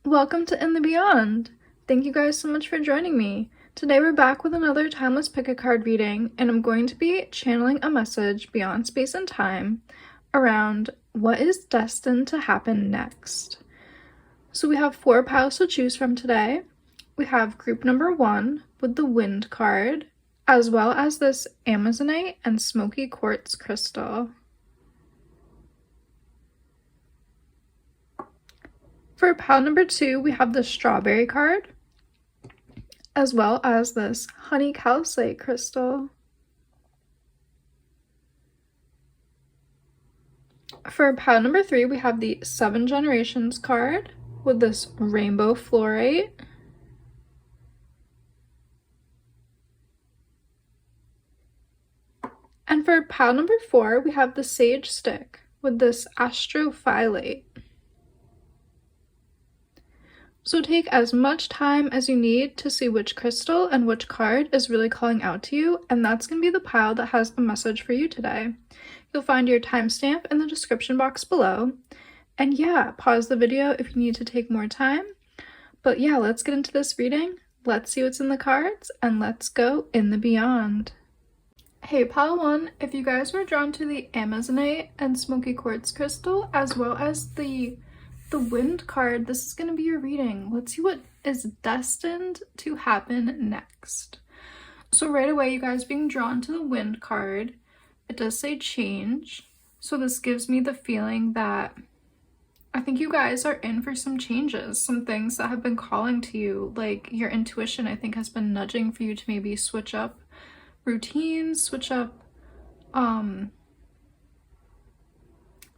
Welcome to In the Beyond! Thank you guys so much for joining me. Today we're back with another timeless pick a card reading, and I'm going to be channeling a message beyond space and time around what is destined to happen next. So we have 4 piles to choose from today. We have group number 1 with the Wind card, as well as this Amazonite and Smoky Quartz crystal. For pile number 2, we have the Strawberry card, as well as this Honey Calcite crystal. For pile number 3, we have the 7 Generations card with this Rainbow Fluorite. And for pile number 4, we have the Sage Stick with this Astrophyllite. So take as much time as you need to see which crystal and which card is really calling out to you, and that's going to be the pile that has a message for you today. You'll find your timestamp in the description box below. And yeah, pause the video if you need to take more time. But yeah, let's get into this reading. Let's see what's in the cards, and let's go in the beyond. Hey, pile 1, if you guys were drawn to the Amazonite and Smoky Quartz crystal, as well as the Wind card, this is going to be your reading. Let's see what is destined to happen next. So right away, you guys being drawn to the Wind card, it does say change. So this gives me the feeling that I think you guys are in for some changes, some things that have been calling to you, like your intuition I think has been nudging for you to maybe switch up routines, switch up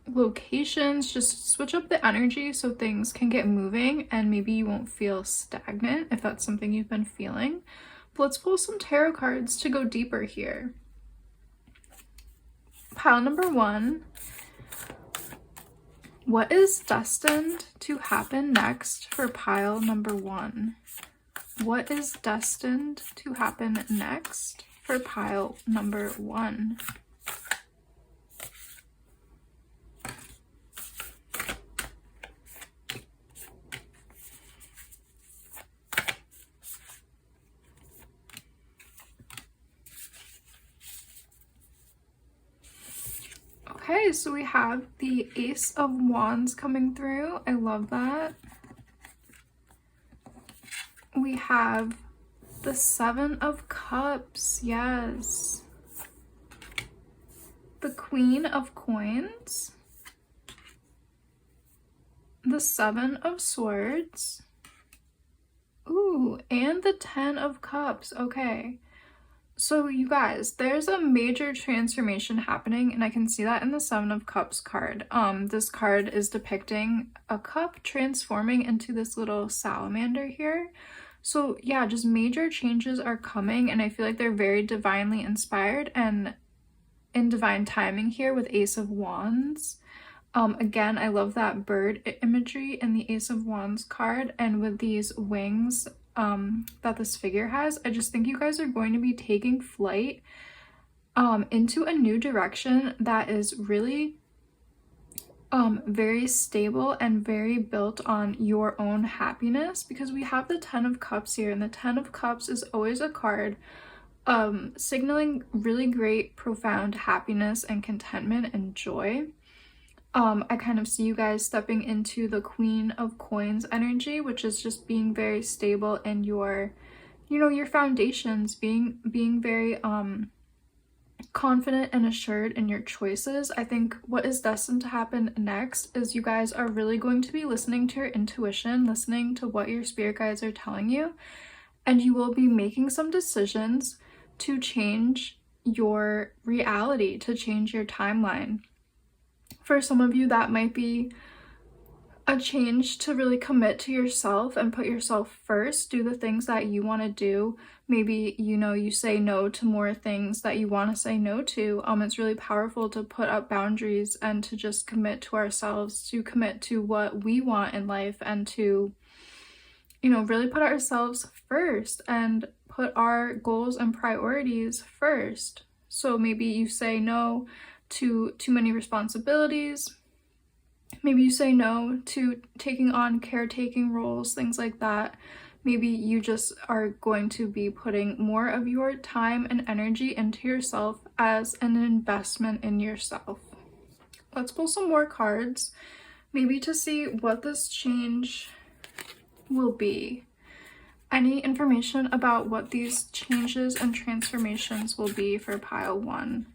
locations, just switch up the energy so things can get moving and maybe you won't feel stagnant if that's something you've been feeling. But let's pull some tarot cards to go deeper here. Pile number 1, what is destined to happen next for pile number 1? What is destined to happen next for pile number 1? Okay, so we have the Ace of Wands coming through. I love that. We have the 7 of Cups. Yes. The Queen of Coins. The 7 of Swords. Ooh, and the 10 of Cups. Okay. So you guys, there's a major transformation happening, and I can see that in the 7 of Cups card. This card is depicting a cup transforming into this little salamander here. So yeah, just major changes are coming, and I feel like they're very divinely inspired and in divine timing here with Ace of Wands. Again, I love that bird imagery in the Ace of Wands card, and with these wings that this figure has, I just think you guys are going to be taking flight into a new direction that is really very stable and very built on your own happiness, because we have the 10 of Cups here, and the 10 of Cups is always a card signaling really great profound happiness and contentment and joy. I kind of see you guys stepping into the Queen of Coins energy, which is just being very stable in your, your foundations, being very confident and assured in your choices. I think what is destined to happen next is you guys are really going to be listening to your intuition, listening to what your spirit guides are telling you, and you will be making some decisions to change your reality, to change your timeline. For some of you, that might be a change to really commit to yourself and put yourself first, do the things that you want to do. Maybe, you say no to more things that you want to say no to. It's really powerful to put up boundaries and to just commit to ourselves, to commit to what we want in life, and to, really put ourselves first and put our goals and priorities first. So maybe you say no to too many responsibilities, Maybe you say no to taking on caretaking roles, things like that. Maybe you just are going to be putting more of your time and energy into yourself as an investment in yourself. Let's pull some more cards, maybe to see what this change will be. Any information about what these changes and transformations will be for pile 1.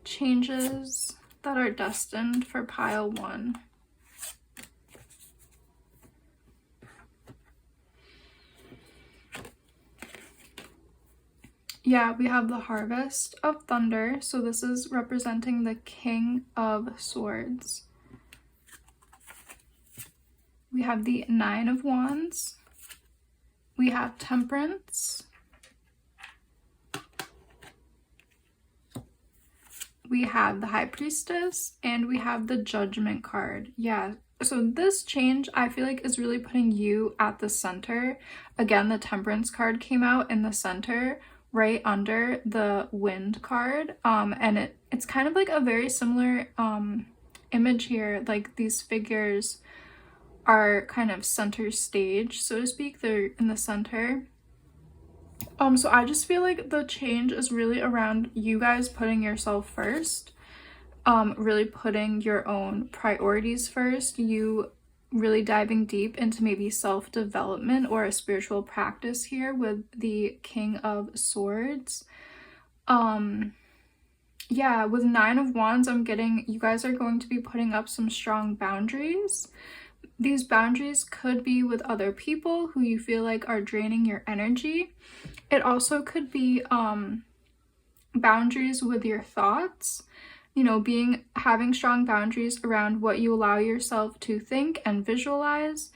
Changes that are destined for pile 1. Yeah, we have the Harvest of Thunder, so this is representing the King of Swords. We have the Nine of Wands. We have Temperance. We have the High Priestess, and we have the Judgment card. Yeah, so this change I feel like is really putting you at the center. Again, the Temperance card came out in the center, right under the Wind card, and it's kind of like a very similar image here. Like these figures are kind of center stage, so to speak. They're in the center. So I just feel like the change is really around you guys putting yourself first, really putting your own priorities first, you really diving deep into maybe self-development or a spiritual practice here with the King of Swords. Yeah, with Nine of Wands, I'm getting you guys are going to be putting up some strong boundaries. These boundaries could be with other people who you feel like are draining your energy. It also could be boundaries with your thoughts. You know, having strong boundaries around what you allow yourself to think and visualize.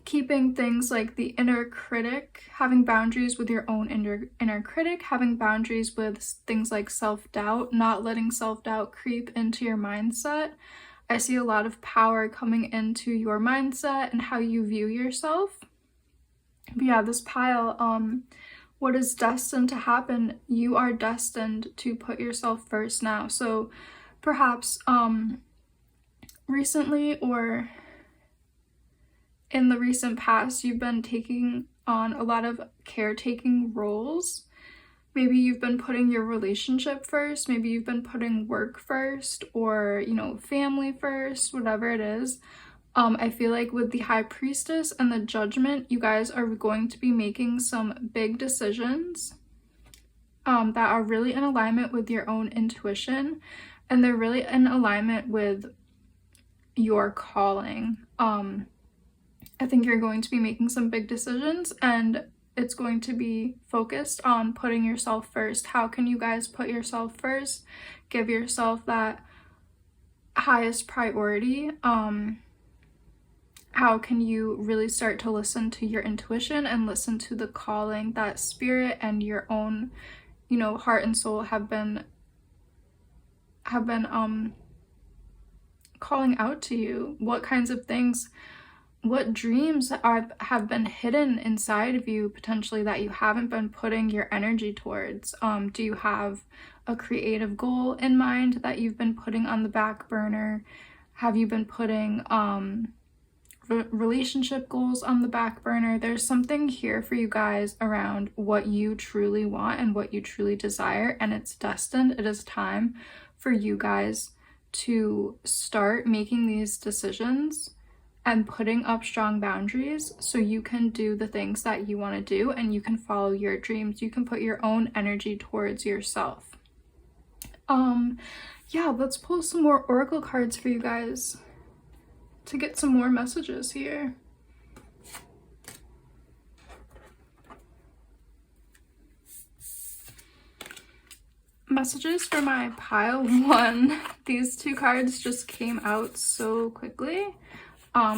Keeping things like the inner critic, having boundaries with your own inner critic, having boundaries with things like self-doubt, not letting self-doubt creep into your mindset. I see a lot of power coming into your mindset and how you view yourself. But yeah, this pile, what is destined to happen, you are destined to put yourself first now. So perhaps recently or in the recent past, you've been taking on a lot of caretaking roles. Maybe you've been putting your relationship first, maybe you've been putting work first, or, you know, family first, whatever it is. I feel like with the High Priestess and the Judgment, you guys are going to be making some big decisions that are really in alignment with your own intuition, and they're really in alignment with your calling. I think you're going to be making some big decisions, and it's going to be focused on putting yourself first. How can you guys put yourself first? Give yourself that highest priority. How can you really start to listen to your intuition and listen to the calling that spirit and your own, you know, heart and soul have been calling out to you? What kinds of things, what dreams have been hidden inside of you potentially that you haven't been putting your energy towards? Do you have a creative goal in mind that you've been putting on the back burner? Have you been putting relationship goals on the back burner? There's something here for you guys around what you truly want and what you truly desire, and it's destined. It is time for you guys to start making these decisions and putting up strong boundaries so you can do the things that you want to do and you can follow your dreams. You can put your own energy towards yourself. Yeah, let's pull some more oracle cards for you guys to get some more messages here. Messages for my pile 1. These two cards just came out so quickly.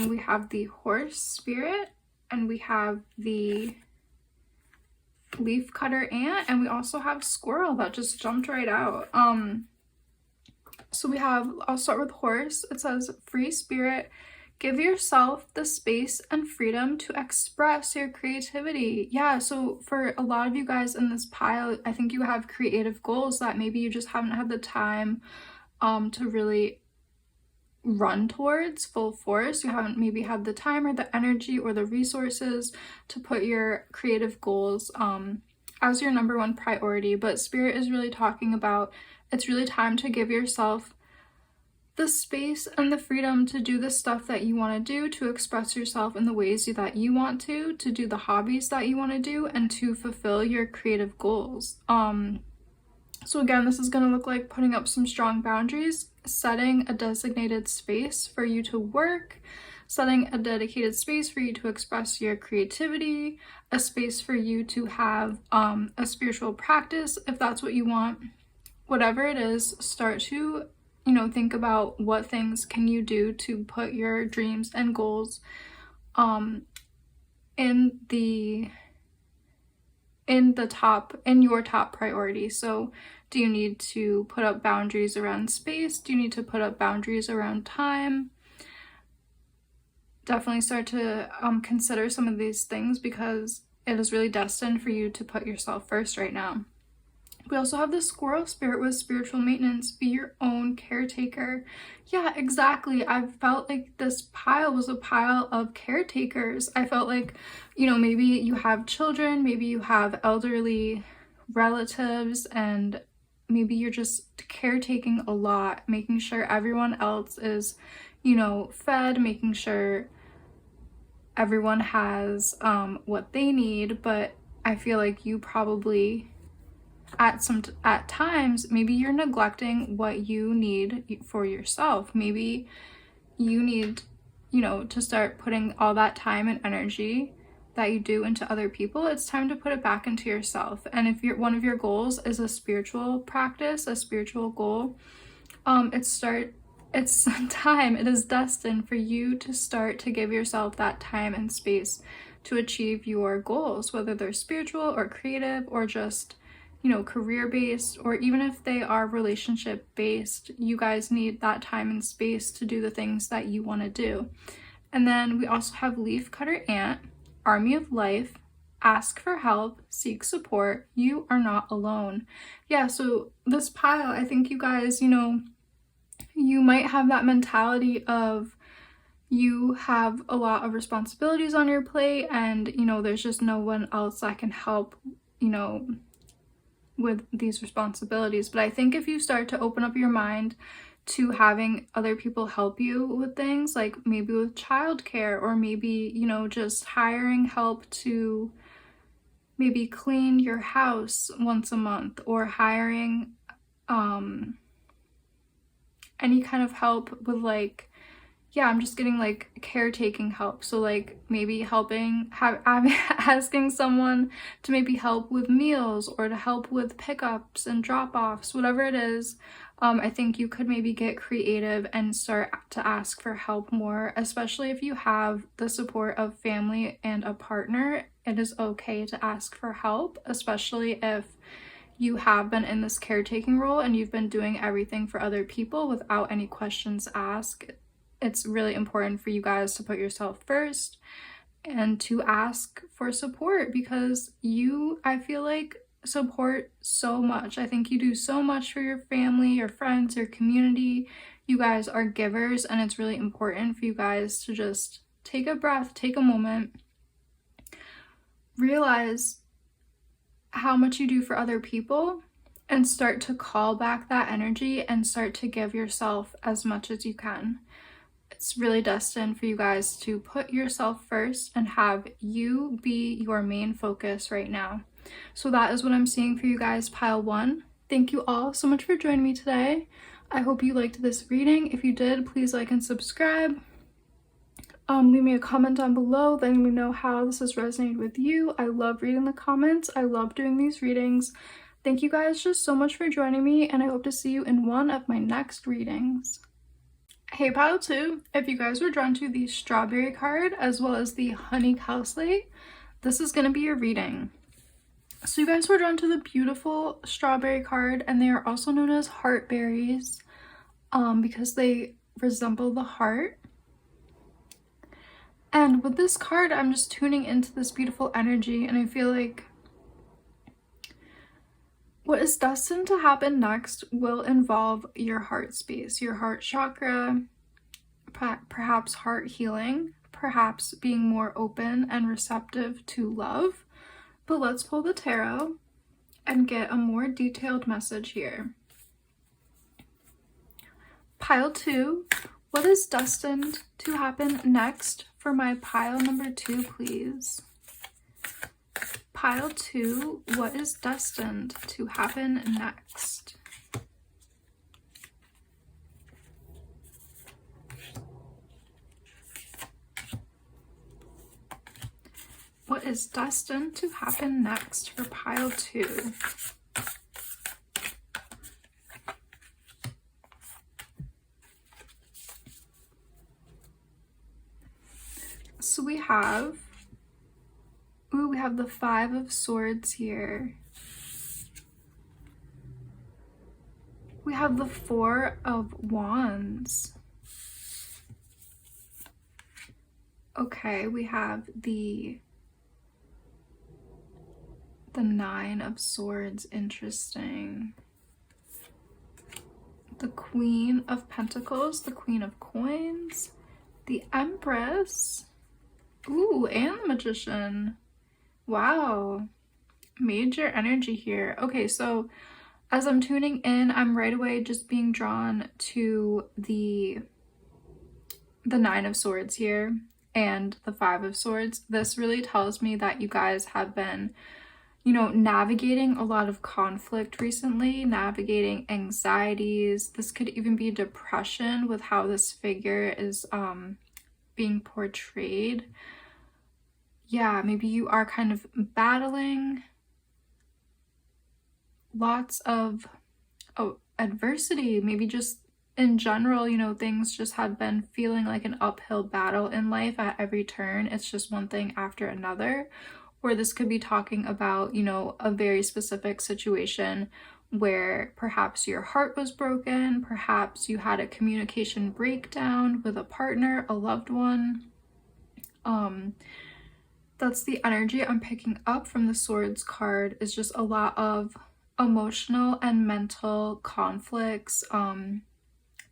We have the Horse Spirit, and we have the Leaf Cutter Ant, and we also have Squirrel that just jumped right out. So we have, I'll start with Horse. It says, free spirit, give yourself the space and freedom to express your creativity. Yeah, so for a lot of you guys in this pile, I think you have creative goals that maybe you just haven't had the time to really run towards full force. You haven't maybe had the time or the energy or the resources to put your creative goals as your number one priority. But Spirit is really talking about it's really time to give yourself the space and the freedom to do the stuff that you want to do, to express yourself in the ways that you want to do the hobbies that you want to do, and to fulfill your creative goals. So again, this is going to look like putting up some strong boundaries, setting a designated space for you to work, setting a dedicated space for you to express your creativity, a space for you to have a spiritual practice if that's what you want. Whatever it is, start to think about what things can you do to put your dreams and goals in your top priority. So do you need to put up boundaries around space? Do you need to put up boundaries around time? Definitely start to consider some of these things, because it is really destined for you to put yourself first right now. We also have the Squirrel Spirit with spiritual maintenance. Be your own caretaker. Yeah, exactly. I felt like this pile was a pile of caretakers. I felt like, maybe you have children, maybe you have elderly relatives, and maybe you're just caretaking a lot, making sure everyone else is, fed, making sure everyone has what they need. But I feel like you probably at times maybe you're neglecting what you need for yourself. Maybe you need to start putting all that time and energy that you do into other people. It's time to put it back into yourself. And if one of your goals is a spiritual practice, a spiritual goal, it's time. It is destined for you to start to give yourself that time and space to achieve your goals, whether they're spiritual or creative or just career-based, or even if they are relationship-based. You guys need that time and space to do the things that you want to do. And then we also have Leafcutter Ant, Army of Life, Ask for Help, Seek Support, You Are Not Alone. Yeah, so this pile, I think you guys, you might have that mentality of you have a lot of responsibilities on your plate, and there's just no one else that can help with these responsibilities. But I think if you start to open up your mind to having other people help you with things, like maybe with childcare, or maybe just hiring help to maybe clean your house once a month, or hiring any kind of help with I'm just getting caretaking help. So maybe asking someone to maybe help with meals, or to help with pickups and drop-offs, whatever it is. I think you could maybe get creative and start to ask for help more, especially if you have the support of family and a partner. It is okay to ask for help, especially if you have been in this caretaking role and you've been doing everything for other people without any questions asked. It's really important for you guys to put yourself first and to ask for support, because I feel like, support so much. I think you do so much for your family, your friends, your community. You guys are givers, and it's really important for you guys to just take a breath, take a moment, realize how much you do for other people, and start to call back that energy and start to give yourself as much as you can. It's really destined for you guys to put yourself first and have you be your main focus right now. So that is what I'm seeing for you guys, pile 1. Thank you all so much for joining me today. I hope you liked this reading. If you did, please like and subscribe. Leave me a comment down below letting me know how this has resonated with you. I love reading the comments. I love doing these readings. Thank you guys just so much for joining me, and I hope to see you in one of my next readings. Hey pile 2, if you guys were drawn to the strawberry card as well as the honey cowslate, this is going to be your reading. So you guys were drawn to the beautiful strawberry card, and they are also known as heart berries because they resemble the heart. And with this card, I'm just tuning into this beautiful energy, and I feel like What is destined to happen next will involve your heart space, your heart chakra, perhaps heart healing, perhaps being more open and receptive to love. But let's pull the tarot and get a more detailed message here. Pile 2, what is destined to happen next for my pile number 2, please? Pile 2, what is destined to happen next? What is destined to happen next for pile 2? So we have the 5 of Swords here. We have the 4 of Wands. Okay, we have the 9 of Swords, interesting. The Queen of Pentacles, the Queen of Coins, the Empress, ooh, and the Magician. Wow, major energy here. Okay, so as I'm tuning in, I'm right away just being drawn to the 9 of Swords here and the 5 of Swords. This really tells me that you guys have been, you know, navigating a lot of conflict recently, navigating anxieties. This could even be depression with how this figure is being portrayed. Yeah, maybe you are kind of battling lots of adversity. Maybe just in general, you know, things just have been feeling like an uphill battle in life at every turn. It's just one thing after another. Or this could be talking about, you know, a very specific situation where perhaps your heart was broken, perhaps you had a communication breakdown with a partner, a loved one. That's the energy I'm picking up from the Swords card, is just a lot of emotional and mental conflicts,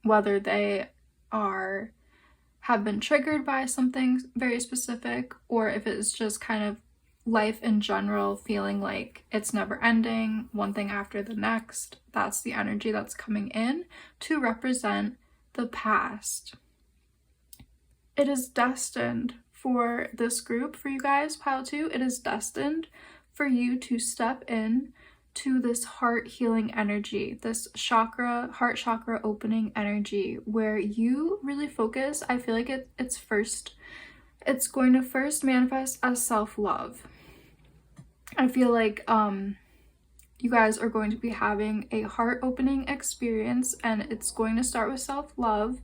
whether they have been triggered by something very specific, or if it's just kind of life in general feeling like it's never ending, one thing after the next. That's the energy that's coming in to represent the past. It is destined for this group, for you guys, pile 2, it is destined for you to step in to this heart healing energy, this heart chakra opening energy, where you really focus. I feel like it's going to first manifest as self-love. I feel like you guys are going to be having a heart opening experience, and it's going to start with self-love.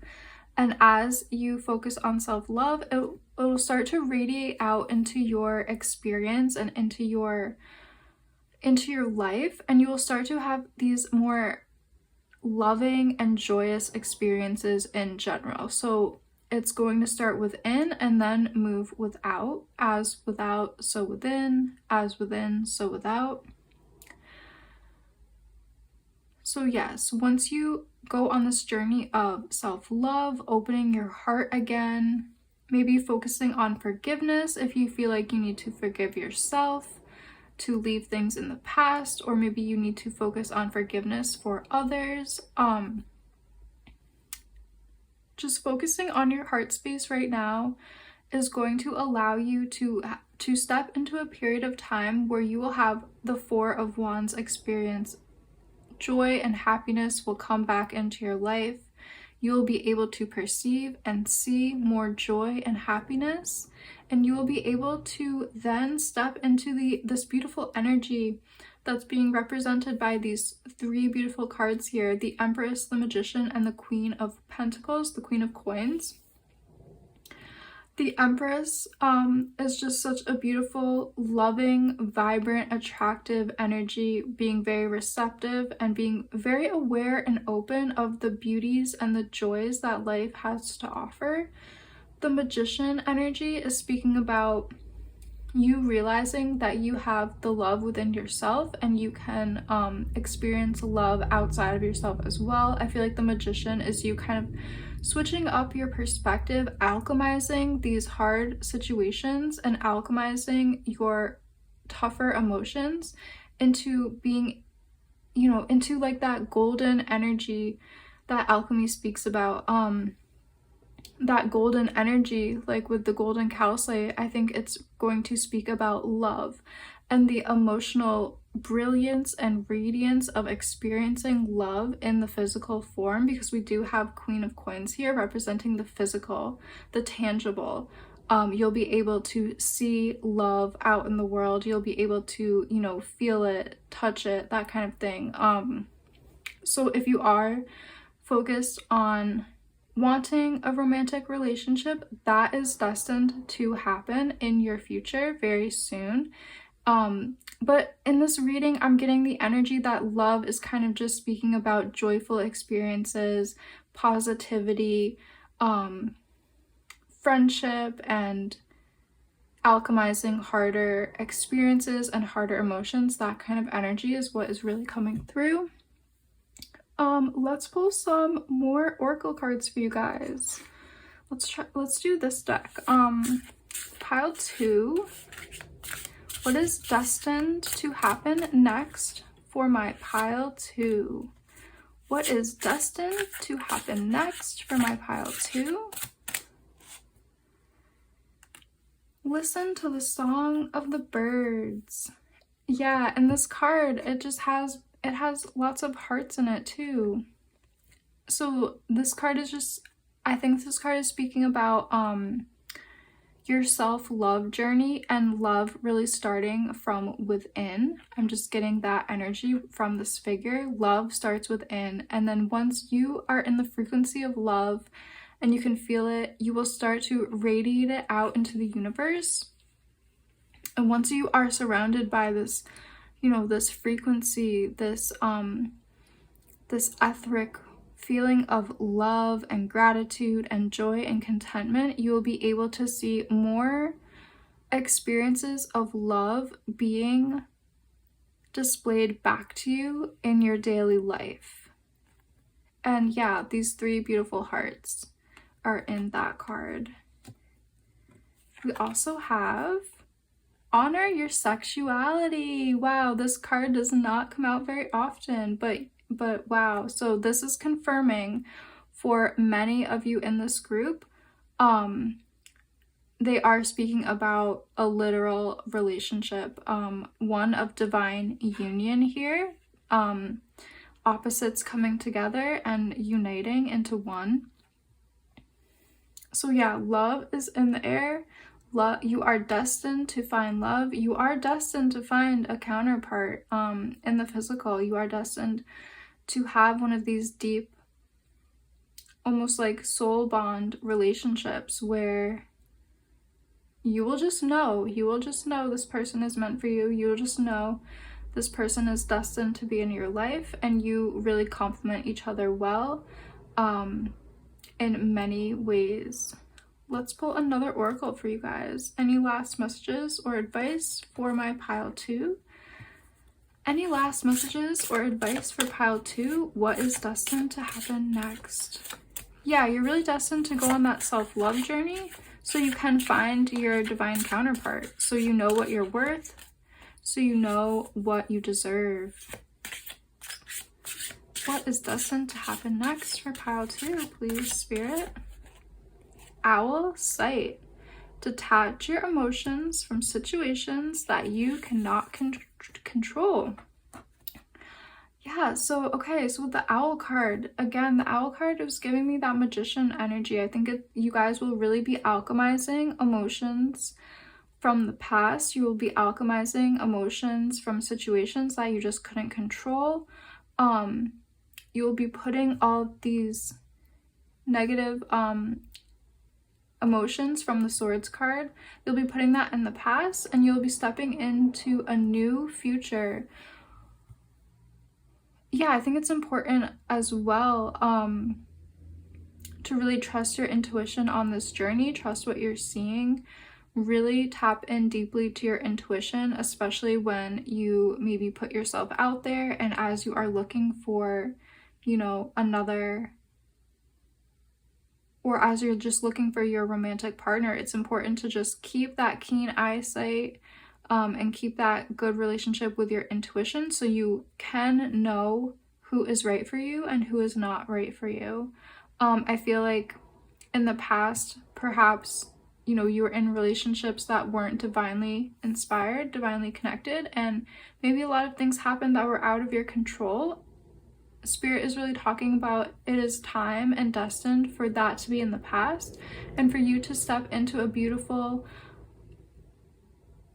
And as you focus on self-love, it'll start to radiate out into your experience and into your life, and you will start to have these more loving and joyous experiences in general. So it's going to start within and then move without. As without, so within. As within, so without. So yes, once you go on this journey of self-love, opening your heart again, maybe focusing on forgiveness if you feel like you need to forgive yourself, to leave things in the past, or maybe you need to focus on forgiveness for others. Just focusing on your heart space right now is going to allow you to step into a period of time where you will have the 4 of Wands experience. Joy and happiness will come back into your life. You will be able to perceive and see more joy and happiness, and you will be able to then step into this beautiful energy that's being represented by these 3 beautiful cards here, the Empress, the Magician, and the Queen of Pentacles, the Queen of Coins. The Empress is just such a beautiful, loving, vibrant, attractive energy, being very receptive and being very aware and open of the beauties and the joys that life has to offer. The Magician energy is speaking about you realizing that you have the love within yourself and you can experience love outside of yourself as well. I feel like the Magician is you kind of switching up your perspective, alchemizing these hard situations and alchemizing your tougher emotions into being, you know, into like that golden energy that alchemy speaks about. That golden energy, like with the golden calcite, I think it's going to speak about love and the emotional brilliance and radiance of experiencing love in the physical form, because we do have Queen of Coins here representing the physical, the tangible. You'll be able to see love out in the world. You'll be able to, you know, feel it, touch it, that kind of thing. So if you are focused on wanting a romantic relationship, that is destined to happen in your future very soon. But in this reading, I'm getting the energy that love is kind of just speaking about joyful experiences, positivity, friendship, and alchemizing harder experiences and harder emotions. That kind of energy is what is really coming through. Let's pull some more oracle cards for you guys. Let's do this deck. Pile 2. What is destined to happen next for my pile 2? What is destined to happen next for my pile 2? Listen to the song of the birds. Yeah, and this card, it has lots of hearts in it too. So this card is just, I think this card is speaking about your self-love journey and love really starting from within. I'm just getting that energy from this figure. Love starts within, and then once you are in the frequency of love and you can feel it, you will start to radiate it out into the universe. And once you are surrounded by this, you know, this frequency, this etheric feeling of love and gratitude and joy and contentment, you will be able to see more experiences of love being displayed back to you in your daily life. And yeah, these 3 beautiful hearts are in that card. We also have honor your sexuality. Wow, this card does not come out very often, but wow. So this is confirming for many of you in this group, they are speaking about a literal relationship, one of divine union here, opposites coming together and uniting into one. So yeah, love is in the air. Love, you are destined to find love. You are destined to find a counterpart in the physical. You are destined to have one of these deep, almost like soul bond relationships where you will just know this person is meant for you. You will just know this person is destined to be in your life, and you really complement each other well in many ways. Let's pull another oracle for you guys. Any last messages or advice for my pile 2? Any last messages or advice for pile 2? What is destined to happen next? Yeah, you're really destined to go on that self-love journey so you can find your divine counterpart. So you know what you're worth. So you know what you deserve. What is destined to happen next for pile 2, please, Spirit? Owl sight. Detach your emotions from situations that you cannot control. Yeah, so okay, so with the owl card, again, the owl card was giving me that magician energy. I think you guys will really be alchemizing emotions from the past. You will be alchemizing emotions from situations that you just couldn't control. You will be putting all these negative emotions from the swords card, you'll be putting that in the past, and you'll be stepping into a new future. Yeah, I think it's important as well to really trust your intuition on this journey. Trust what you're seeing. really tap in deeply to your intuition, especially when you maybe put yourself out there and as you are looking for, you know, another, or as you're just looking for your romantic partner. It's important to just keep that keen eyesight and keep that good relationship with your intuition so you can know who is right for you and who is not right for you. I feel like in the past, perhaps, you know, you were in relationships that weren't divinely inspired, divinely connected, and maybe a lot of things happened that were out of your control. Spirit is really talking about it is time and destined for that to be in the past and for you to step into a beautiful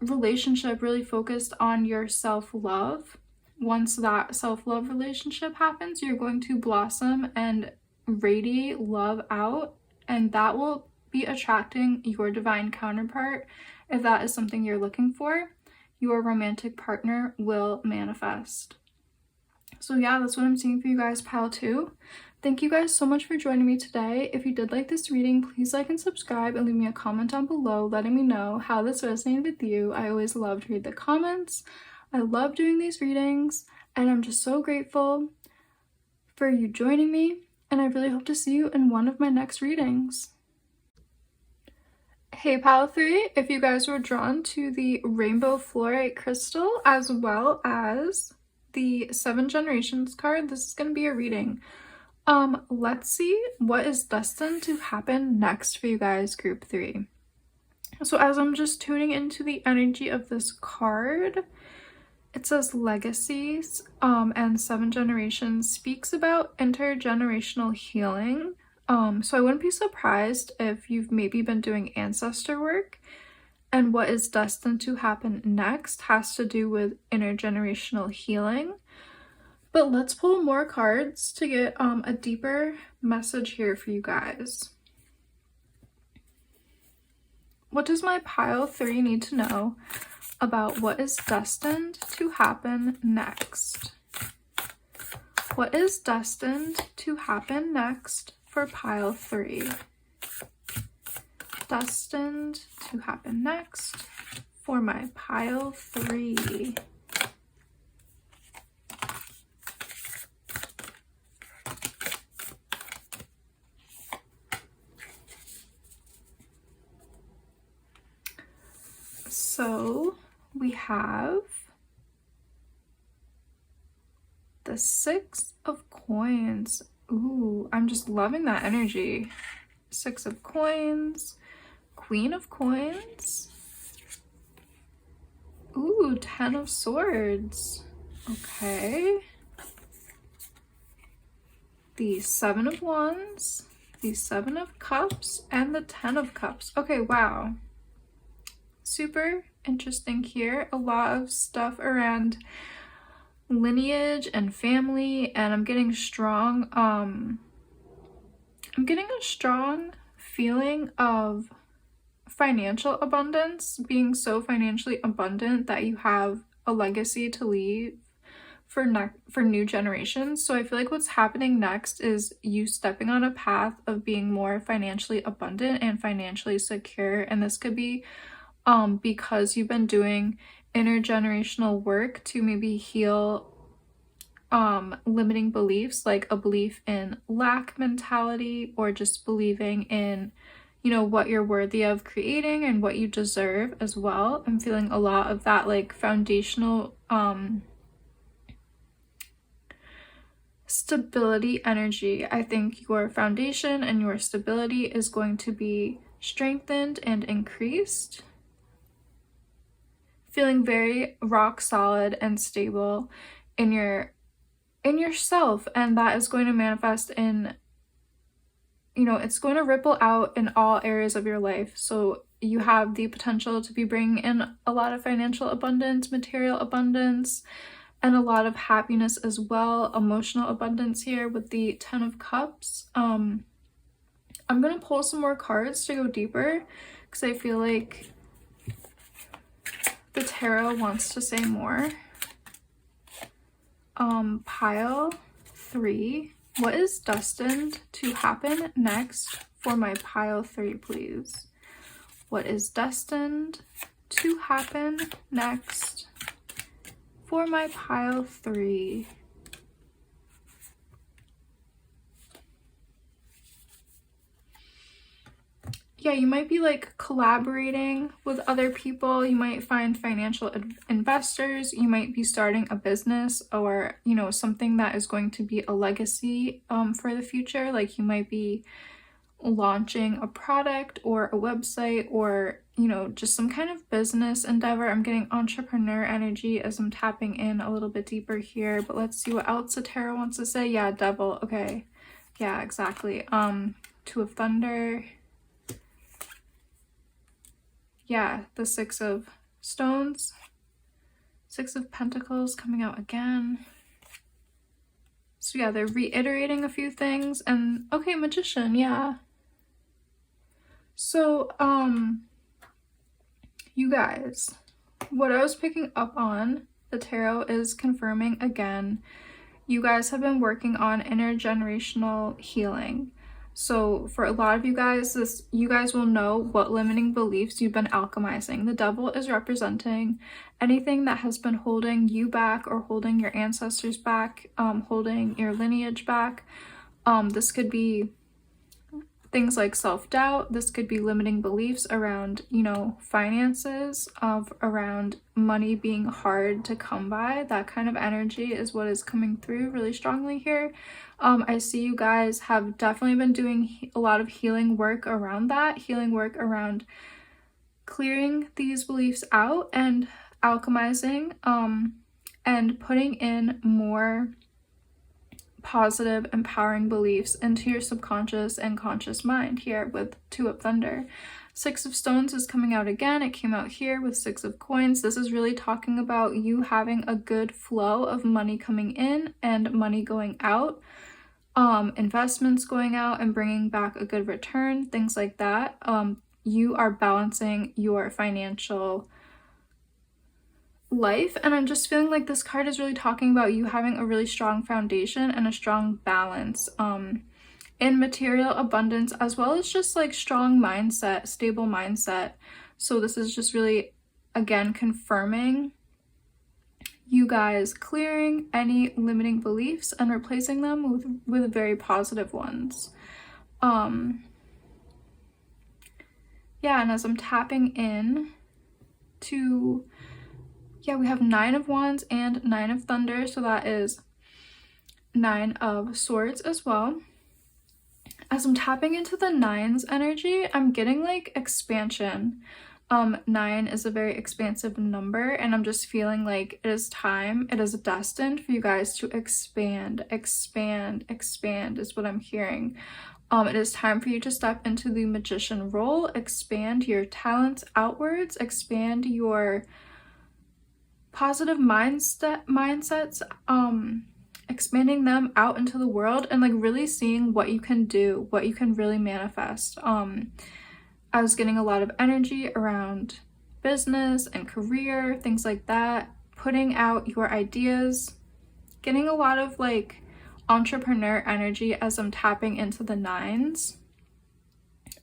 relationship really focused on your self-love. Once that self-love relationship happens, you're going to blossom and radiate love out, and that will be attracting your divine counterpart. If that is something you're looking for, your romantic partner will manifest. So yeah, that's what I'm seeing for you guys, pile 2. Thank you guys so much for joining me today. If you did like this reading, please like and subscribe and leave me a comment down below letting me know how this resonated with you. I always love to read the comments. I love doing these readings, and I'm just so grateful for you joining me, and I really hope to see you in one of my next readings. Hey pile 3, if you guys were drawn to the rainbow fluorite crystal as well as the 7 generations card, this is going to be a reading. Let's see what is destined to happen next for you guys, group 3. So as I'm just tuning into the energy of this card, it says legacies, and 7 generations speaks about intergenerational healing. So I wouldn't be surprised if you've maybe been doing ancestor work, and what is destined to happen next has to do with intergenerational healing. But let's pull more cards to get a deeper message here for you guys. What does my pile 3 need to know about what is destined to happen next? What is destined to happen next for pile 3? Destined to happen next for my pile 3. So we have the 6 of coins. Ooh, I'm just loving that energy. 6 of coins, Queen of coins. Ooh, 10 of swords. Okay. The 7 of wands, the 7 of cups, and the 10 of cups. Okay, wow. Super interesting here. A lot of stuff around lineage and family, and I'm getting strong I'm getting a strong feeling of financial abundance, being so financially abundant that you have a legacy to leave for new generations. So I feel like what's happening next is you stepping on a path of being more financially abundant and financially secure, and this could be because you've been doing intergenerational work to maybe heal limiting beliefs, like a belief in lack mentality, or just believing in, you know, what you're worthy of creating and what you deserve as well. I'm feeling a lot of that like foundational stability energy. I think your foundation and your stability is going to be strengthened and increased. Feeling very rock solid and stable in yourself, and that is going to manifest in, you know, it's going to ripple out in all areas of your life. So you have the potential to be bringing in a lot of financial abundance, material abundance, and a lot of happiness as well, emotional abundance here with the 10 of cups. I'm gonna pull some more cards to go deeper because I feel like the tarot wants to say more. Pile 3, what is destined to happen next for my pile 3, please? what is destined to happen next for my pile 3. Yeah, you might be like collaborating with other people. You might find financial investors. You might be starting a business, or, you know, something that is going to be a legacy for the future. Like you might be launching a product or a website, or, you know, just some kind of business endeavor. I'm getting entrepreneur energy as I'm tapping in a little bit deeper here, but let's see what else the tarot wants to say. Yeah, devil. Okay. Yeah, exactly. Two of Thunder. Yeah, the Six of Stones, Six of Pentacles coming out again. So yeah, they're reiterating a few things. And okay, Magician, yeah. So you guys, what I was picking up on, the tarot is confirming again, you guys have been working on intergenerational healing. So for a lot of you guys, you guys will know what limiting beliefs you've been alchemizing. The devil is representing anything that has been holding you back or holding your ancestors back, holding your lineage back. This could be things like self-doubt. This could be limiting beliefs around, you know, finances, around money being hard to come by. That kind of energy is what is coming through really strongly here. I see you guys have definitely been doing a lot of healing work around that, healing work around clearing these beliefs out and alchemizing, and putting in more positive, empowering beliefs into your subconscious and conscious mind here with Two of Thunder. Six of Stones is coming out again. It came out here with Six of Coins. This is really talking about you having a good flow of money coming in and money going out, investments going out and bringing back a good return, things like that. You are balancing your financial life, and I'm just feeling like this card is really talking about you having a really strong foundation and a strong balance in material abundance, as well as just like strong mindset, stable mindset. So this is just really, again, confirming you guys clearing any limiting beliefs and replacing them with very positive ones. Yeah, and as I'm tapping in to, yeah, we have Nine of Wands and Nine of Thunder, so that is Nine of Swords as well. As I'm tapping into the Nines energy, I'm getting like expansion. 9 is a very expansive number, and I'm just feeling like it is time, it is destined for you guys to expand is what I'm hearing. It is time for you to step into the magician role, expand your talents outwards, expand your positive mindsets, expanding them out into the world, and like really seeing what you can do, what you can really manifest. I was getting a lot of energy around business and career, things like that, putting out your ideas, getting a lot of like entrepreneur energy as I'm tapping into the nines.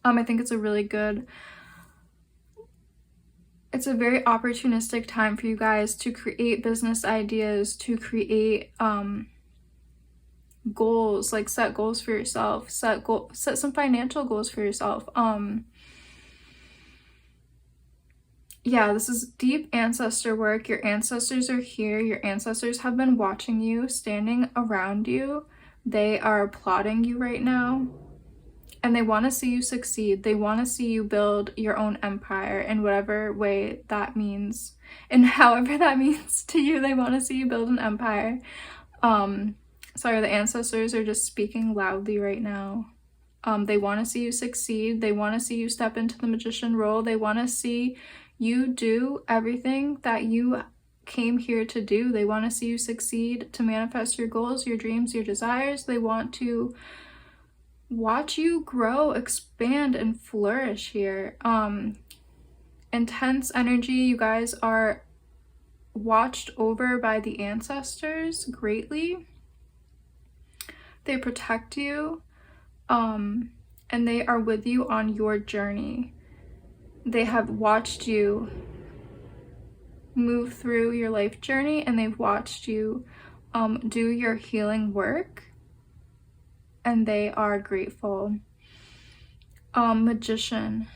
I think it's a really good, it's a very opportunistic time for you guys to create business ideas, to create goals, like set goals for yourself, set some financial goals for yourself. Yeah, this is deep ancestor work. Your ancestors are here. Your ancestors have been watching you, standing around you. They are applauding you right now, and they want to see you succeed. They want to see you build your own empire in whatever way that means, and however that means to you. They want to see you build an empire. Sorry, the ancestors are just speaking loudly right now. They want to see you succeed. They want to see you step into the magician role. They want to see you do everything that you came here to do. They want to see you succeed, to manifest your goals, your dreams, your desires. They want to watch you grow, expand, and flourish here. Intense energy. You guys are watched over by the ancestors greatly. They protect you, and they are with you on your journey. they have watched you move through your life journey, and they've watched you do your healing work, and they are grateful. Magician.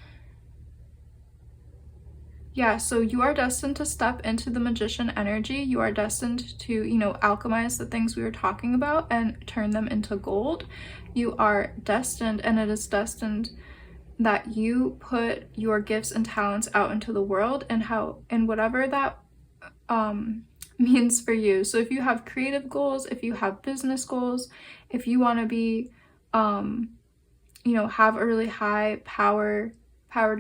Yeah, so you are destined to step into the magician energy. You are destined to, you know, alchemize the things we were talking about and turn them into gold. You are destined, and it is destined that you put your gifts and talents out into the world, and whatever that means for you. So if you have creative goals, if you have business goals, if you want to be, you know, have a really high powered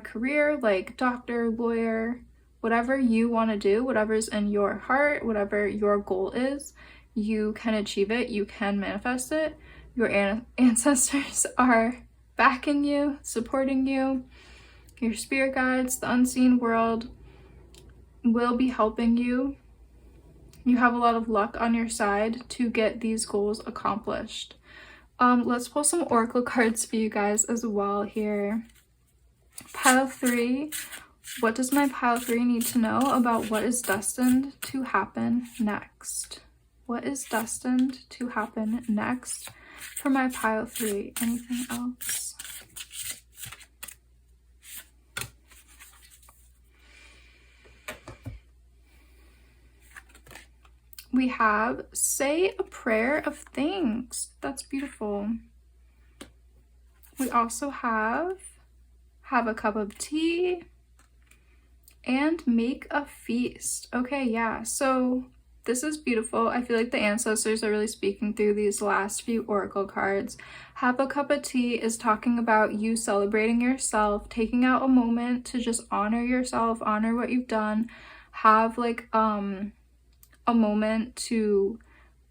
career like doctor, lawyer, whatever you want to do, whatever's in your heart, whatever your goal is, you can achieve it, you can manifest it. Your ancestors are backing you, supporting you. Your spirit guides, the unseen world will be helping you. You have a lot of luck on your side to get these goals accomplished. Let's pull some oracle cards for you guys as well here. Pile 3. What does my pile 3 need to know about what is destined to happen next? What is destined to happen next for my pile 3? Anything else? We have say a prayer of thanks. That's beautiful. We also have a cup of tea and make a feast. Okay, yeah, so this is beautiful. I feel like the ancestors are really speaking through these last few oracle cards. Have a cup of tea is talking about you celebrating yourself, taking out a moment to just honor yourself, honor what you've done, have like a moment to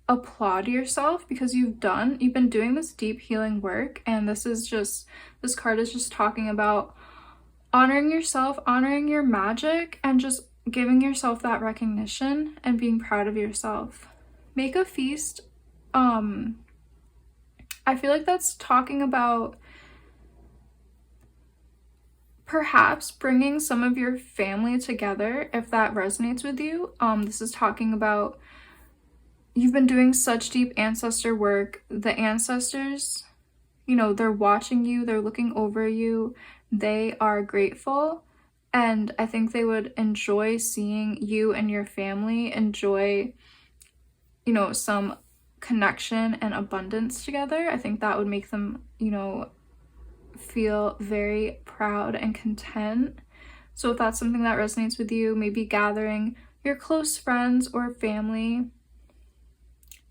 applaud yourself because you've been doing this deep healing work, and this card is just talking about honoring yourself, honoring your magic, and just giving yourself that recognition and being proud of yourself. Make a feast. I feel like that's talking about perhaps bringing some of your family together, if that resonates with you. This is talking about you've been doing such deep ancestor work. The ancestors, you know, they're watching you, they're looking over you, they are grateful, and I think they would enjoy seeing you and your family enjoy, you know, some connection and abundance together. I think that would make them, you know, feel very proud and content. So if that's something that resonates with you, maybe gathering your close friends or family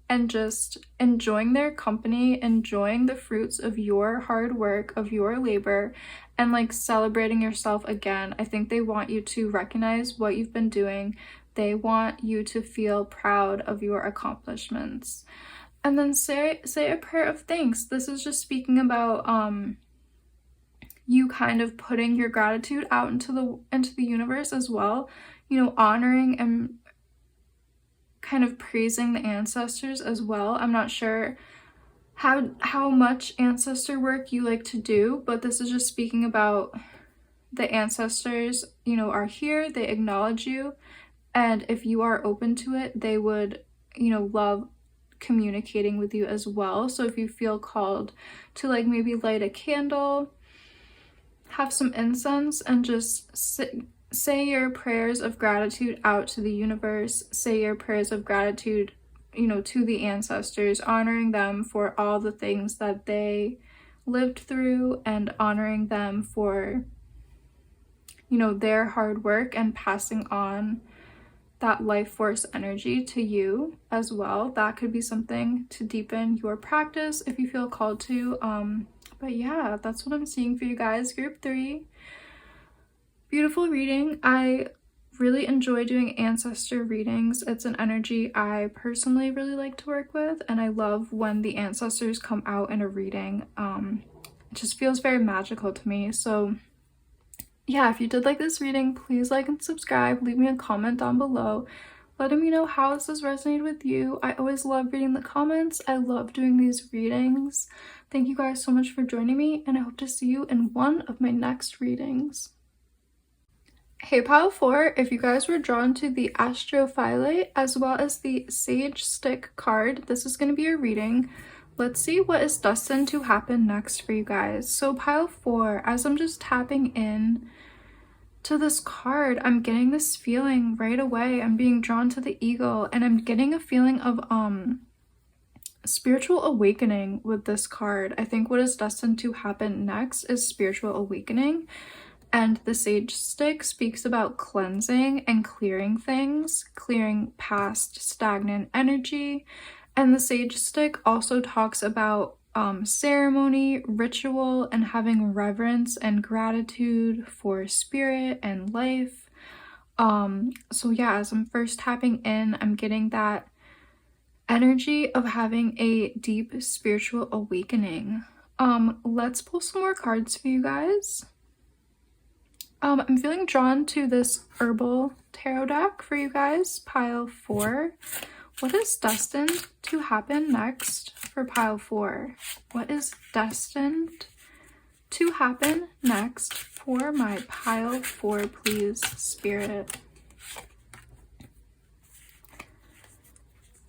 and just enjoying their company, enjoying the fruits of your hard work, of your labor, and like celebrating yourself again. I think they want you to recognize what you've been doing. They want you to feel proud of your accomplishments. And then say a prayer of thanks. This is just speaking about you kind of putting your gratitude out into the universe as well, you know, honoring and kind of praising the ancestors as well. I'm not sure how much ancestor work you like to do, but this is just speaking about the ancestors, you know, are here, they acknowledge you, and if you are open to it, they would, you know, love communicating with you as well. So if you feel called to like maybe light a candle, have some incense, and just say your prayers of gratitude out to the universe, say your prayers of gratitude, you know, to the ancestors, honoring them for all the things that they lived through, and honoring them for, you know, their hard work, and passing on that life force energy to you as well. That could be something to deepen your practice if you feel called to. But yeah, that's what I'm seeing for you guys. Group 3. Beautiful reading. I really enjoy doing ancestor readings. It's an energy I personally really like to work with, and I love when the ancestors come out in a reading. It just feels very magical to me. So yeah, if you did like this reading, please like and subscribe. Leave me a comment down below letting me know how this has resonated with you. I always love reading the comments. I love doing these readings. Thank you guys so much for joining me, and I hope to see you in one of my next readings. Hey pile 4, if you guys were drawn to the Astrophyllite as well as the Sage Stick card, this is going to be a reading. Let's see what is destined to happen next for you guys. So pile 4, as I'm just tapping in to this card, I'm getting this feeling right away. I'm being drawn to the eagle, and I'm getting a feeling of spiritual awakening with this card. I think what is destined to happen next is spiritual awakening. And the Sage Stick speaks about cleansing and clearing things, clearing past stagnant energy. And the Sage Stick also talks about ceremony, ritual, and having reverence and gratitude for spirit and life. So yeah, as I'm first tapping in, I'm getting that energy of having a deep spiritual awakening. Let's pull some more cards for you guys. I'm feeling drawn to this herbal tarot deck for you guys, pile 4. What is destined to happen next for pile 4? What is destined to happen next for my pile 4, please, Spirit?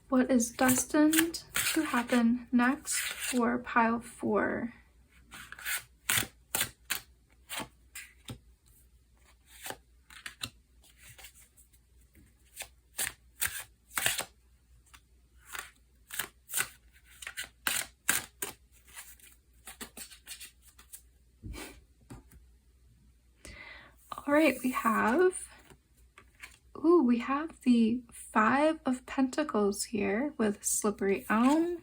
What is destined to happen next for pile 4? All right, we have the 5 of Pentacles here with Slippery Elm,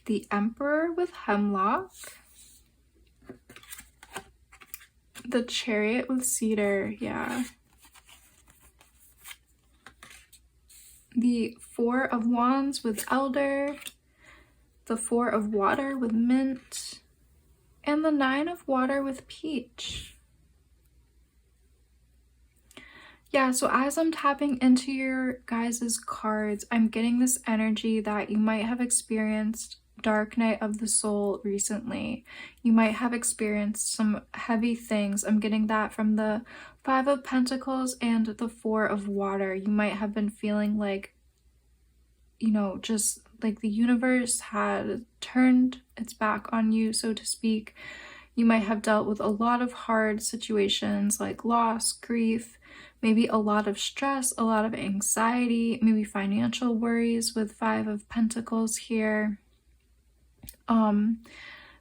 the Emperor with Hemlock, the Chariot with Cedar, yeah, the 4 of Wands with Elder, the 4 of Water with Mint, and the 9 of Water with Peach. Yeah, so as I'm tapping into your guys' cards, I'm getting this energy that you might have experienced dark night of the soul recently. You might have experienced some heavy things. I'm getting that from the 5 of Pentacles and the 4 of Water. You might have been feeling like, you know, just like the universe had turned its back on you, so to speak. You might have dealt with a lot of hard situations like loss, grief, maybe a lot of stress, a lot of anxiety, maybe financial worries with 5 of Pentacles here.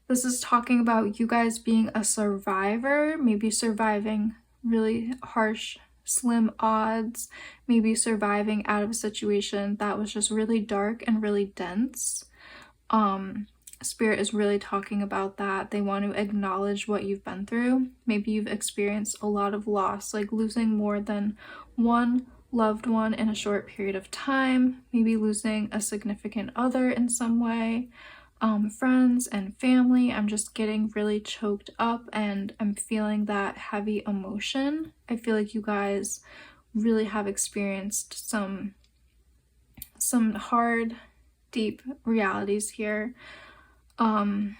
This is talking about you guys being a survivor, maybe surviving really harsh, slim odds, maybe surviving out of a situation that was just really dark and really dense. Spirit is really talking about that. They want to acknowledge what you've been through. Maybe you've experienced a lot of loss, like losing more than one loved one in a short period of time, maybe losing a significant other in some way, friends and family. I'm just getting really choked up and I'm feeling that heavy emotion. I feel like you guys really have experienced some hard, deep realities here. I'm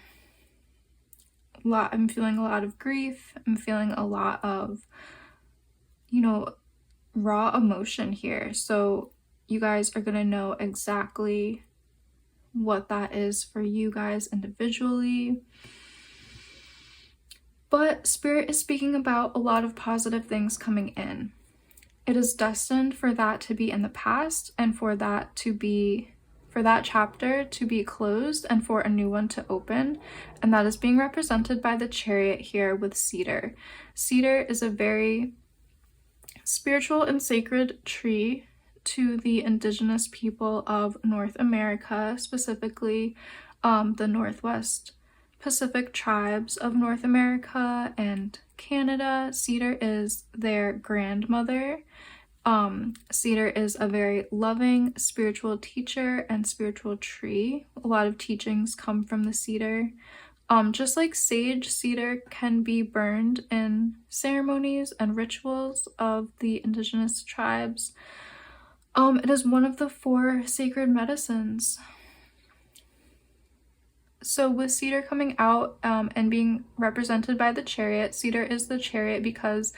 feeling a lot of grief. I'm feeling a lot of, you know, raw emotion here. So you guys are gonna know exactly what that is for you guys individually. But Spirit is speaking about a lot of positive things coming in. It is destined for that to be in the past and for that chapter to be closed and for a new one to open, and that is being represented by the Chariot here with Cedar. Cedar is a very spiritual and sacred tree to the indigenous people of North America, specifically the Northwest Pacific tribes of North America and Canada. Cedar is their grandmother. Cedar is a very loving spiritual teacher and spiritual tree. A lot of teachings come from the cedar. Just like sage, cedar can be burned in ceremonies and rituals of the indigenous tribes. It is one of the 4 sacred medicines. So with Cedar coming out and being represented by the Chariot, Cedar is the Chariot because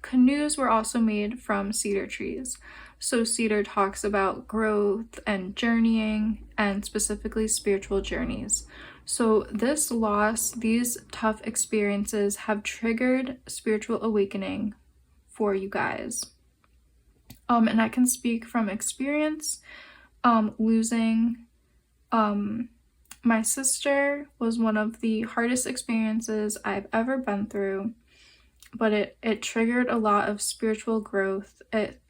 canoes were also made from cedar trees. So cedar talks about growth and journeying, and specifically spiritual journeys. So this loss, these tough experiences have triggered spiritual awakening for you guys. And I can speak from experience. Losing my sister was one of the hardest experiences I've ever been through, but it triggered a lot of spiritual growth. It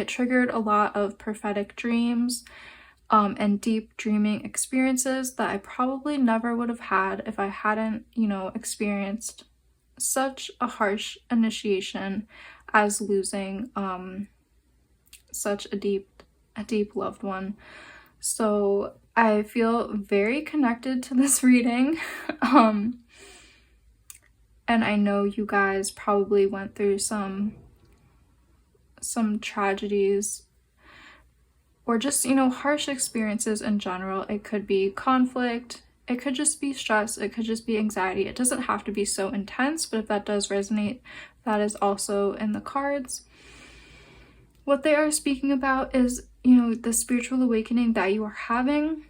triggered a lot of prophetic dreams and deep dreaming experiences that I probably never would have had if I hadn't, experienced such a harsh initiation as losing such a deep loved one. So I feel very connected to this reading. And I know you guys probably went through some tragedies, or just, harsh experiences in general. It could be conflict, it could just be stress, it could just be anxiety. It doesn't have to be so intense, but if that does resonate, that is also in the cards. What they are speaking about is, the spiritual awakening that you are having.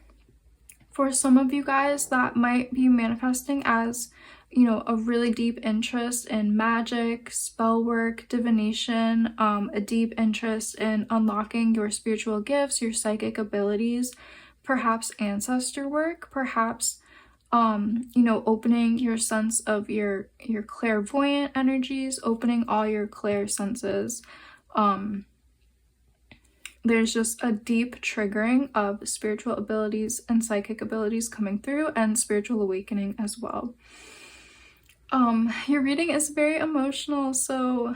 For some of you guys, that might be manifesting as, a really deep interest in magic, spell work, divination, a deep interest in unlocking your spiritual gifts, your psychic abilities, perhaps ancestor work, perhaps, opening your sense of your clairvoyant energies, opening all your clair senses. There's just a deep triggering of spiritual abilities and psychic abilities coming through, and spiritual awakening as well. Your reading is very emotional, so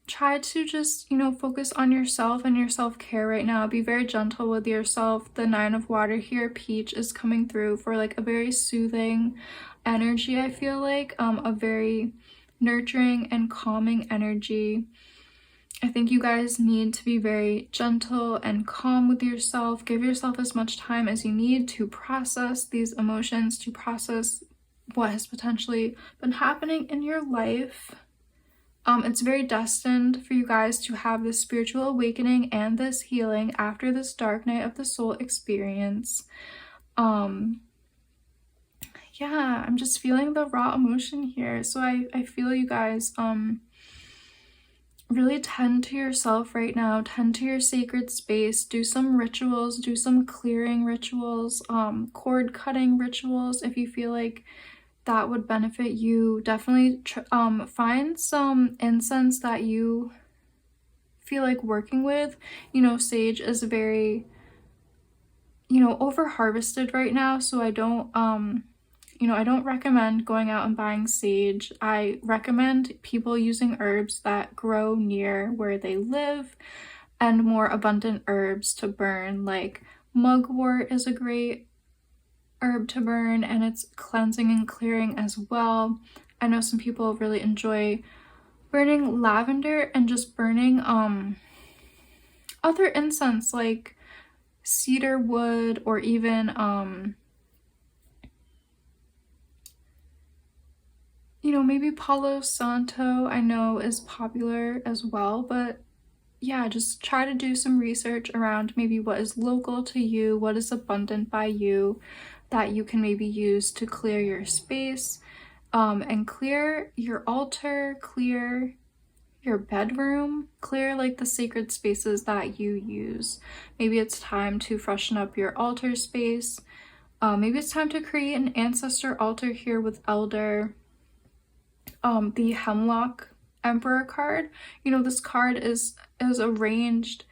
try to just, focus on yourself and your self-care right now. Be very gentle with yourself. The 9 of Water here, Peach, is coming through for like a very soothing energy, I feel like, a very nurturing and calming energy. I think you guys need to be very gentle and calm with yourself. Give yourself as much time as you need to process these emotions, to process what has potentially been happening in your life. It's very destined for you guys to have this spiritual awakening and this healing after this dark night of the soul experience. Yeah, I'm just feeling the raw emotion here. So I feel you guys, really tend to yourself right now, tend to your sacred space, do some rituals, do some clearing rituals, cord cutting rituals if you feel like that would benefit you. Definitely find some incense that you feel like working with. Sage is very, over harvested right now, so I don't recommend going out and buying sage. I recommend people using herbs that grow near where they live, and more abundant herbs to burn, like mugwort is a great herb to burn, and it's cleansing and clearing as well. I know some people really enjoy burning lavender and just burning other incense like cedar wood, or even maybe Palo Santo, I know, is popular as well. But yeah, just try to do some research around maybe what is local to you, what is abundant by you, that you can maybe use to clear your space, and clear your altar, clear your bedroom, clear like the sacred spaces that you use. Maybe it's time to freshen up your altar space. Maybe it's time to create an ancestor altar here with Elder. The Hemlock Emperor card, this card is arranged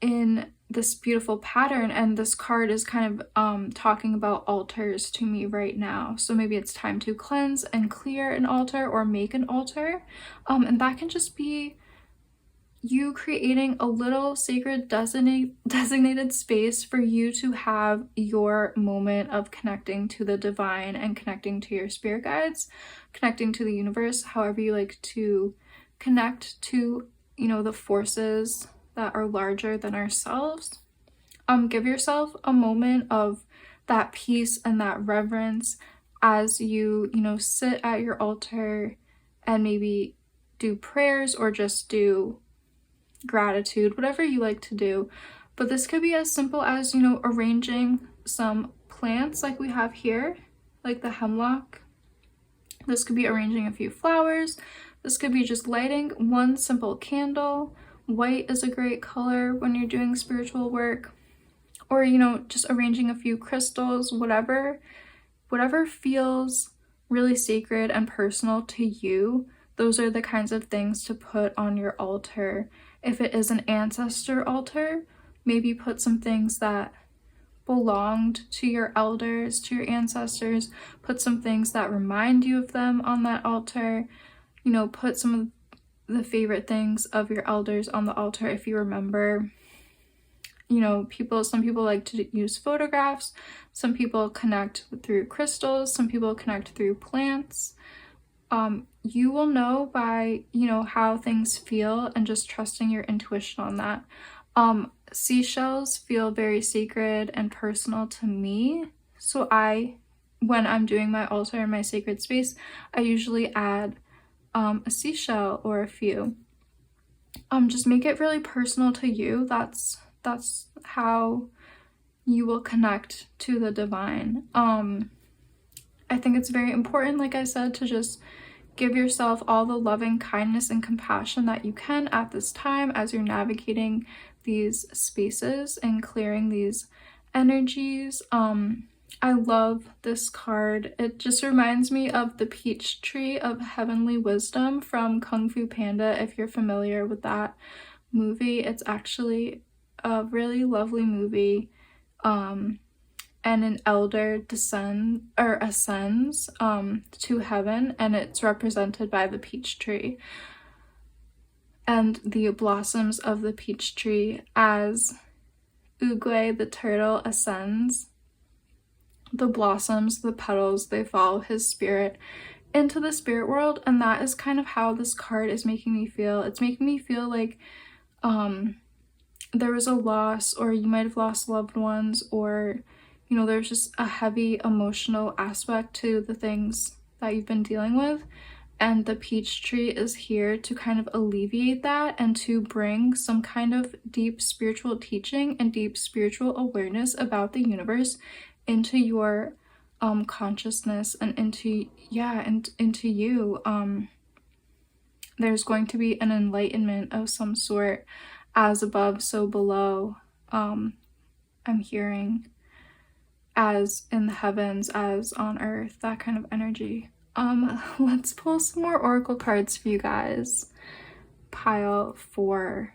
in this beautiful pattern, and this card is kind of talking about altars to me right now. So maybe it's time to cleanse and clear an altar, or make an altar, and that can just be you creating a little sacred designated space for you to have your moment of connecting to the divine and connecting to your spirit guides, connecting to the universe, however you like to connect to, the forces that are larger than ourselves. Give yourself a moment of that peace and that reverence. as you, sit at your altar and maybe do prayers or just do gratitude, whatever you like to do. But this could be as simple as, arranging some plants like we have here, like the hemlock. This could be arranging a few flowers. This could be just lighting one simple candle. White is a great color when you're doing spiritual work. Or, just arranging a few crystals, whatever feels really sacred and personal to you. Those are the kinds of things to put on your altar. If it is an ancestor altar, maybe put some things that belonged to your elders, to your ancestors. Put some things that remind you of them on that altar. Put some of the favorite things of your elders on the altar if you remember. Some people like to use photographs. Some people connect through crystals. Some people connect through plants. You will know by, how things feel and just trusting your intuition on that. Seashells feel very sacred and personal to me. So when I'm doing my altar in my sacred space, I usually add a seashell or a few. Just make it really personal to you. That's how you will connect to the divine. I think it's very important, like I said, to just give yourself all the loving kindness and compassion that you can at this time as you're navigating these spaces and clearing these energies. I love this card. It just reminds me of the peach tree of heavenly wisdom from Kung Fu Panda, if you're familiar with that movie. It's actually a really lovely movie. And an elder ascends to heaven, and it's represented by the peach tree and the blossoms of the peach tree. As Oogway the turtle ascends, the blossoms, the petals, they follow his spirit into the spirit world, and that is kind of how this card is making me feel. It's making me feel like there was a loss, or you might have lost loved ones, or there's just a heavy emotional aspect to the things that you've been dealing with, and the peach tree is here to kind of alleviate that and to bring some kind of deep spiritual teaching and deep spiritual awareness about the universe into your consciousness and into you. There's going to be an enlightenment of some sort, as above so below. I'm hearing as in the heavens as on earth, that kind of energy. Let's pull some more oracle cards for you guys. Pile 4.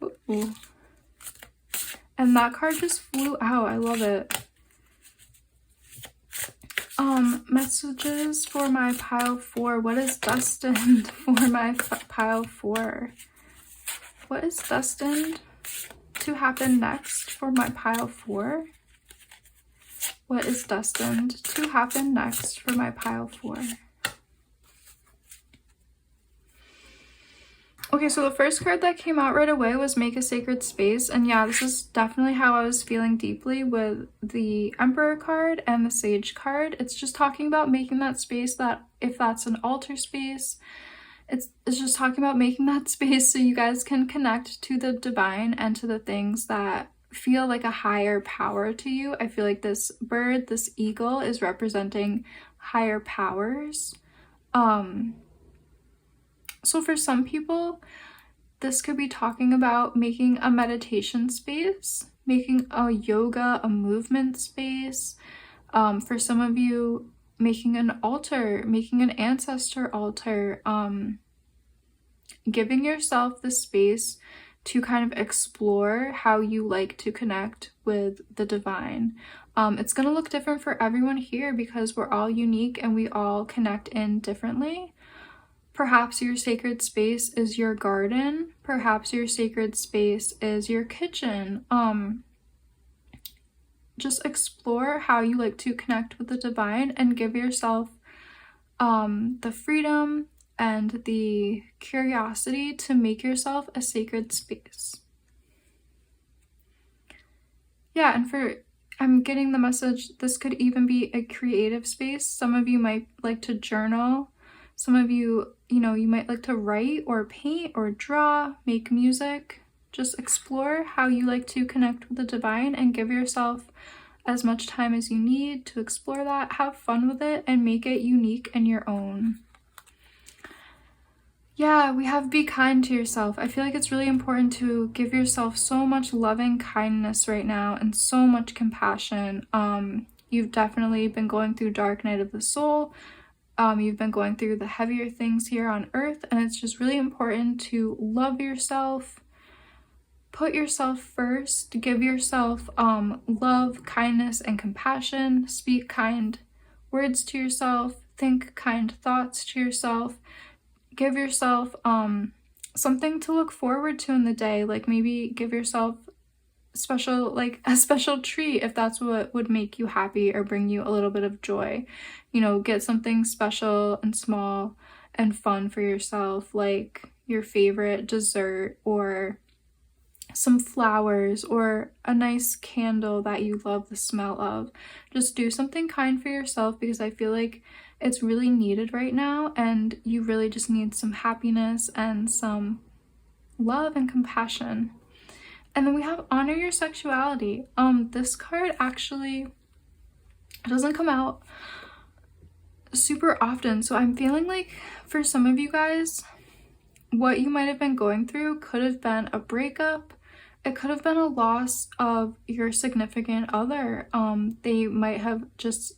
Ooh. And that card just flew out. I love it. Messages for my pile 4. What is destined for my pile 4? What is destined to happen next for my pile 4? What is destined to happen next for my pile 4? Okay, so the first card that came out right away was Make a Sacred Space. And yeah, this is definitely how I was feeling deeply with the Emperor card and the Sage card. It's just talking about making that space, that if that's an altar space, it's just talking about making that space so you guys can connect to the divine and to the things that feel like a higher power to you. I feel like this bird, this eagle, is representing higher powers. So for some people, this could be talking about making a meditation space, making a yoga, a movement space. For some of you, making an altar, making an ancestor altar, giving yourself the space to kind of explore how you like to connect with the divine. It's going to look different for everyone here because we're all unique and we all connect in differently. Perhaps your sacred space is your garden. Perhaps your sacred space is your kitchen. Just explore how you like to connect with the divine and give yourself the freedom and the curiosity to make yourself a sacred space. Yeah, and for I'm getting the message this could even be a creative space. Some of you might like to journal. Some of you, you might like to write or paint or draw, make music. Just explore how you like to connect with the divine and give yourself as much time as you need to explore that. Have fun with it and make it unique and your own. Yeah, we have be kind to yourself. I feel like it's really important to give yourself so much loving kindness right now and so much compassion. You've definitely been going through dark night of the soul. You've been going through the heavier things here on earth, and it's just really important to love yourself, put yourself first, give yourself love, kindness, and compassion. Speak kind words to yourself, think kind thoughts to yourself. Give yourself something to look forward to in the day. Like maybe give yourself a special treat if that's what would make you happy or bring you a little bit of joy. Get something special and small and fun for yourself, like your favorite dessert or some flowers or a nice candle that you love the smell of. Just do something kind for yourself, because I feel like it's really needed right now, and you really just need some happiness and some love and compassion. And then we have honor your sexuality. This card actually doesn't come out super often, so I'm feeling like for some of you guys, what you might have been going through could have been a breakup. It could have been a loss of your significant other. They might have just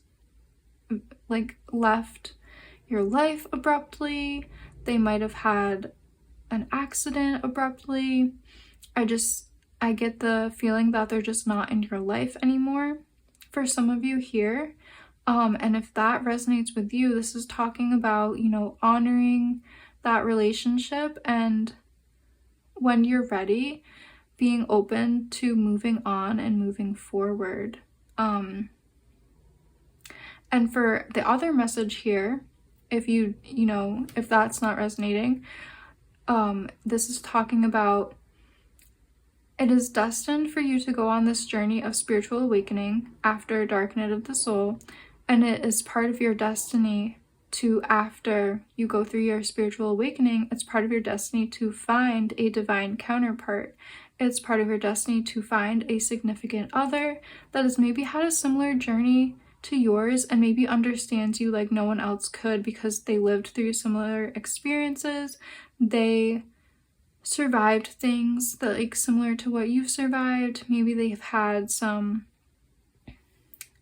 left your life abruptly. They might have had an accident abruptly. I get the feeling that they're just not in your life anymore for some of you here. And if that resonates with you, this is talking about, honoring that relationship, and when you're ready, being open to moving on and moving forward. And for the other message here, if if that's not resonating, this is talking about it is destined for you to go on this journey of spiritual awakening after dark night of the soul, and it is part of your destiny to, after you go through your spiritual awakening, it's part of your destiny to find a divine counterpart. It's part of your destiny to find a significant other that has maybe had a similar journey to yours and maybe understands you like no one else could, because they lived through similar experiences. They survived things that similar to what you've survived. Maybe they've had some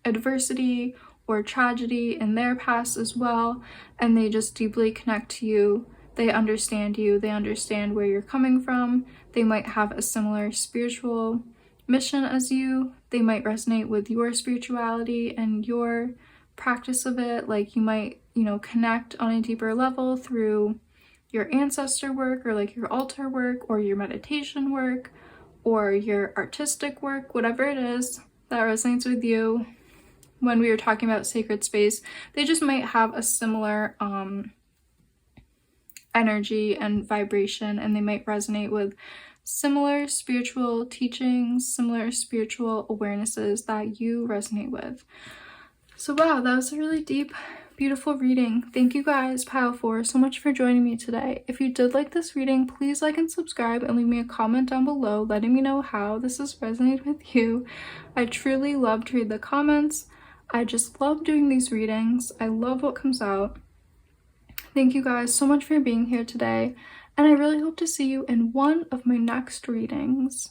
adversity or tragedy in their past as well, and they just deeply connect to you. They understand you. They understand where you're coming from. They might have a similar spiritual mission as you. They might resonate with your spirituality and your practice of it. Like you might, connect on a deeper level through your ancestor work, or your altar work, or your meditation work, or your artistic work, whatever it is that resonates with you. When we were talking about sacred space, they just might have a similar energy and vibration, and they might resonate with similar spiritual teachings, similar spiritual awarenesses that you resonate with. So wow, that was a really deep, beautiful reading. Thank you guys, Pile 4, so much for joining me today. If you did like this reading, please like and subscribe and leave me a comment down below letting me know how this has resonated with you. I truly love to read the comments. I just love doing these readings. I love what comes out. Thank you guys so much for being here today, and I really hope to see you in one of my next readings.